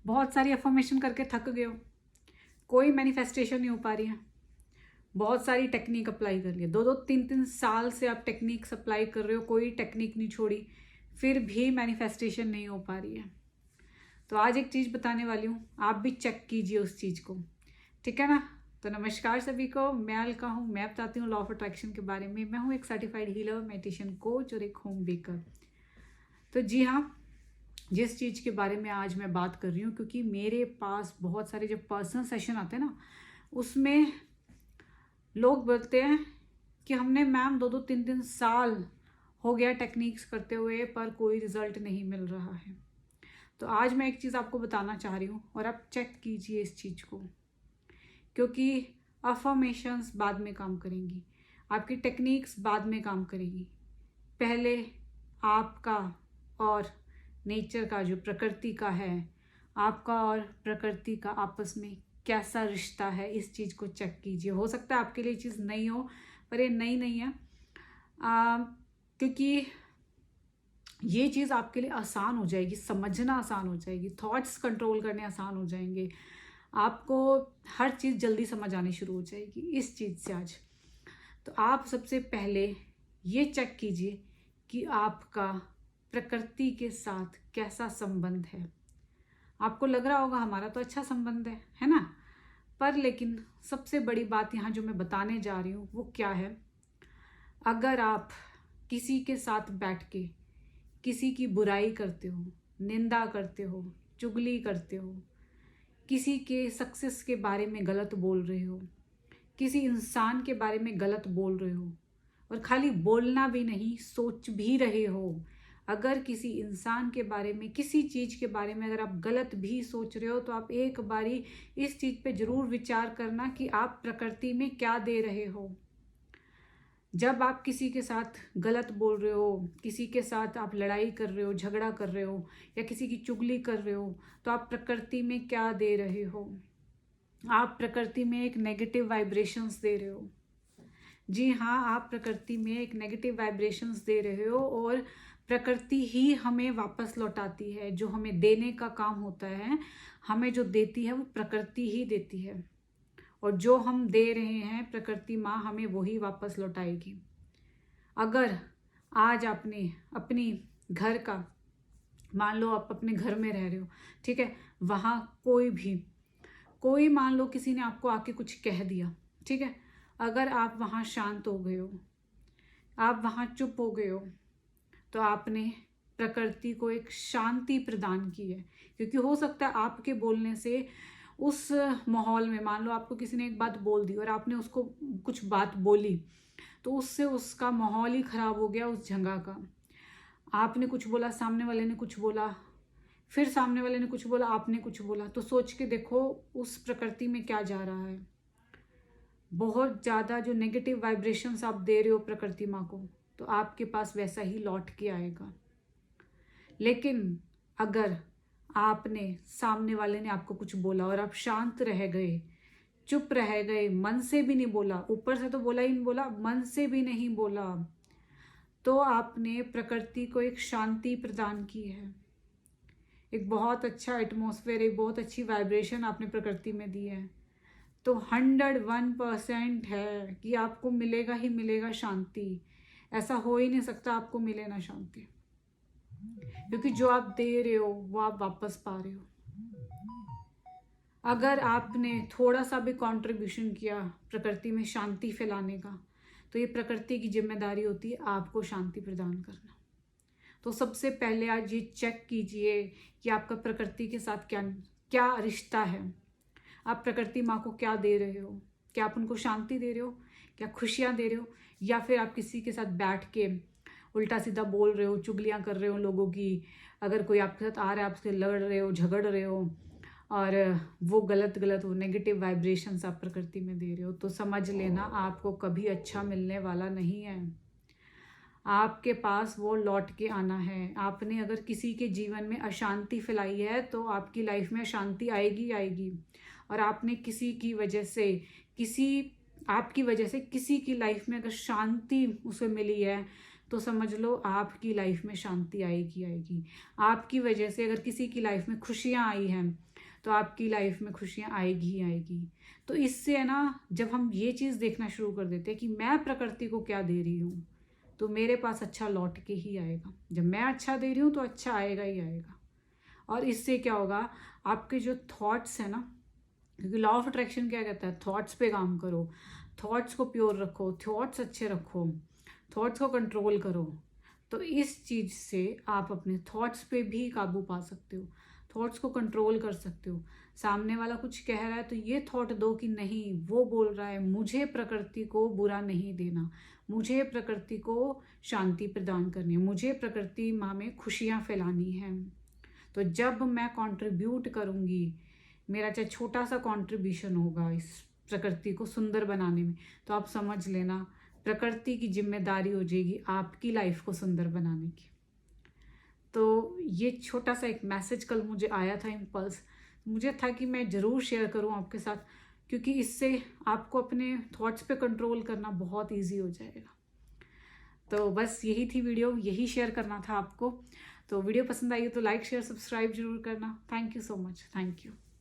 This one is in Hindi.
बहुत सारी अफर्मेशन करके थक गए हो, कोई मैनिफेस्टेशन नहीं हो पा रही है, बहुत सारी टेक्निक अप्लाई कर ली, 2-3 साल से आप टेक्निक्स अप्लाई कर रहे हो, कोई टेक्निक नहीं छोड़ी, फिर भी मैनिफेस्टेशन नहीं हो पा रही है। तो आज एक चीज़ बताने वाली हूँ, आप भी चेक कीजिए उस चीज़ को, ठीक है ना। तो नमस्कार सभी को, मैं अलका हूँ। मैं बताती हूँ लॉ ऑफ अट्रैक्शन के बारे में। मैं हूँ एक सर्टिफाइड हीलर, मेडिटेशन कोच और एक होम बेकर। तो जी हाँ, जिस चीज़ के बारे में आज मैं बात कर रही हूँ, क्योंकि मेरे पास बहुत सारे जब पर्सनल सेशन आते हैं ना, उसमें लोग बोलते हैं कि हमने मैम 2-3 साल हो गया टेक्निक्स करते हुए पर कोई रिजल्ट नहीं मिल रहा है। तो आज मैं एक चीज़ आपको बताना चाह रही हूँ और आप चेक कीजिए इस चीज़ को, क्योंकि अफर्मेशंस बाद में काम करेंगी, आपकी टेक्निक्स बाद में काम करेगी। पहले आपका और नेचर का, जो प्रकृति का है, आपका और प्रकृति का आपस में कैसा रिश्ता है, इस चीज़ को चेक कीजिए। हो सकता है आपके लिए चीज़ नई हो, पर ये नई नहीं है, क्योंकि ये चीज़ आपके लिए आसान हो जाएगी, समझना आसान हो जाएगी, थॉट्स कंट्रोल करने आसान हो जाएंगे, आपको हर चीज़ जल्दी समझ आनी शुरू हो जाएगी इस चीज़ से आज। तो आप सबसे पहले ये चेक कीजिए कि आपका प्रकृति के साथ कैसा संबंध है। आपको लग रहा होगा हमारा तो अच्छा संबंध है ना, पर लेकिन सबसे बड़ी बात यहाँ जो मैं बताने जा रही हूँ वो क्या है, अगर आप किसी के साथ बैठ के किसी की बुराई करते हो, निंदा करते हो, चुगली करते हो, किसी के सक्सेस के बारे में गलत बोल रहे हो, किसी इंसान के बारे में गलत बोल रहे हो, और खाली बोलना भी नहीं, सोच भी रहे हो, अगर किसी इंसान के बारे में, किसी चीज़ के बारे में अगर आप गलत भी सोच रहे हो, तो आप एक बारी इस चीज़ पे ज़रूर विचार करना कि आप प्रकृति में क्या दे रहे हो। जब आप किसी के साथ गलत बोल रहे हो, किसी के साथ आप लड़ाई कर रहे हो, झगड़ा कर रहे हो, या किसी की चुगली कर रहे हो, तो आप प्रकृति में क्या दे रहे हो? आप प्रकृति में एक नेगेटिव वाइब्रेशंस दे रहे हो। जी हाँ, आप प्रकृति में एक नेगेटिव वाइब्रेशंस दे रहे हो, और प्रकृति ही हमें वापस लौटाती है। जो हमें देने का काम होता है, हमें जो देती है वो प्रकृति ही देती है, और जो हम दे रहे हैं प्रकृति माँ हमें वही वापस लौटाएगी। अगर आज आपने अपनी घर का, मान लो आप अपने घर में रह रहे हो, ठीक है, वहाँ कोई मान लो किसी ने आपको आके कुछ कह दिया, ठीक है, अगर आप वहाँ शांत हो गए हो, आप वहाँ चुप हो गए हो, तो आपने प्रकृति को एक शांति प्रदान की है। क्योंकि हो सकता है आपके बोलने से उस माहौल में, मान लो आपको किसी ने एक बात बोल दी और आपने उसको कुछ बात बोली, तो उससे उसका माहौल ही खराब हो गया उस जगह का। आपने कुछ बोला, सामने वाले ने कुछ बोला, फिर सामने वाले ने कुछ बोला, आपने कुछ बोला, तो सोच के देखो उस प्रकृति में क्या जा रहा है। बहुत ज़्यादा जो नेगेटिव वाइब्रेशंस आप दे रहे हो प्रकृति माँ को, तो आपके पास वैसा ही लौट के आएगा। लेकिन अगर आपने, सामने वाले ने आपको कुछ बोला और आप शांत रह गए, चुप रह गए, मन से भी नहीं बोला, ऊपर से तो बोला ही नहीं, बोला मन से भी नहीं बोला, तो आपने प्रकृति को एक शांति प्रदान की है। एक बहुत अच्छा एटमॉस्फेयर, एक बहुत अच्छी वाइब्रेशन आपने प्रकृति में दी है। तो 101% है कि आपको मिलेगा ही मिलेगा शांति। ऐसा हो ही नहीं सकता आपको मिले ना शांति, क्योंकि जो आप दे रहे हो वो आप वापस पा रहे हो। अगर आपने थोड़ा सा भी कंट्रीब्यूशन किया प्रकृति में शांति फैलाने का, तो ये प्रकृति की जिम्मेदारी होती है आपको शांति प्रदान करना। तो सबसे पहले आज ये चेक कीजिए कि आपका प्रकृति के साथ क्या रिश्ता है। आप प्रकृति माँ को क्या दे रहे हो? क्या आप उनको शांति दे रहे हो? क्या खुशियाँ दे रहे हो? या फिर आप किसी के साथ बैठ के उल्टा सीधा बोल रहे हो, चुगलियाँ कर रहे हो लोगों की? अगर कोई आपके साथ आ रहा है, आपसे लड़ रहे हो, झगड़ रहे हो, और वो गलत वो नेगेटिव वाइब्रेशंस आप प्रकृति में दे रहे हो, तो समझ लेना आपको कभी अच्छा मिलने वाला नहीं है। आपके पास वो लौट के आना है। आपने अगर किसी के जीवन में अशांति फैलाई है, तो आपकी लाइफ में अशांति आएगी आएगी। और आपने किसी की वजह से, आपकी वजह से किसी की लाइफ में अगर शांति उसे मिली है, तो समझ लो आपकी लाइफ में शांति आएगी आएगी। आपकी वजह से अगर किसी की लाइफ में खुशियाँ आई हैं, तो आपकी लाइफ में खुशियाँ आएगी ही आएगी। तो इससे है ना, जब हम ये चीज़ देखना शुरू कर देते हैं कि मैं प्रकृति को क्या दे रही हूँ, तो मेरे पास अच्छा लौट के ही आएगा। जब मैं अच्छा दे रही हूँ तो अच्छा आएगा ही आएगा। और इससे क्या होगा, आपके जो थॉट्स हैं ना, क्योंकि लॉ ऑफ अट्रैक्शन क्या कहता है, थॉट्स पे काम करो, थॉट्स को प्योर रखो, थॉट्स अच्छे रखो, थॉट्स को कंट्रोल करो। तो इस चीज़ से आप अपने थॉट्स पे भी काबू पा सकते हो, थॉट्स को कंट्रोल कर सकते हो। सामने वाला कुछ कह रहा है तो ये थॉट दो कि नहीं, वो बोल रहा है मुझे प्रकृति को बुरा नहीं देना, मुझे प्रकृति को शांति प्रदान करनी है, मुझे प्रकृति माँ में खुशियाँ फैलानी है। तो जब मैं कंट्रीब्यूट करूँगी, मेरा चाहे छोटा सा कंट्रीब्यूशन होगा इस प्रकृति को सुंदर बनाने में, तो आप समझ लेना प्रकृति की जिम्मेदारी हो जाएगी आपकी लाइफ को सुंदर बनाने की। तो ये छोटा सा एक मैसेज कल मुझे आया था, इम्पल्स, मुझे था कि मैं ज़रूर शेयर करूं आपके साथ, क्योंकि इससे आपको अपने थॉट्स पे कंट्रोल करना बहुत इजी हो जाएगा। तो बस यही थी वीडियो, यही शेयर करना था आपको। तो वीडियो पसंद आई तो लाइक शेयर सब्सक्राइब जरूर करना। Thank you so much, thank you.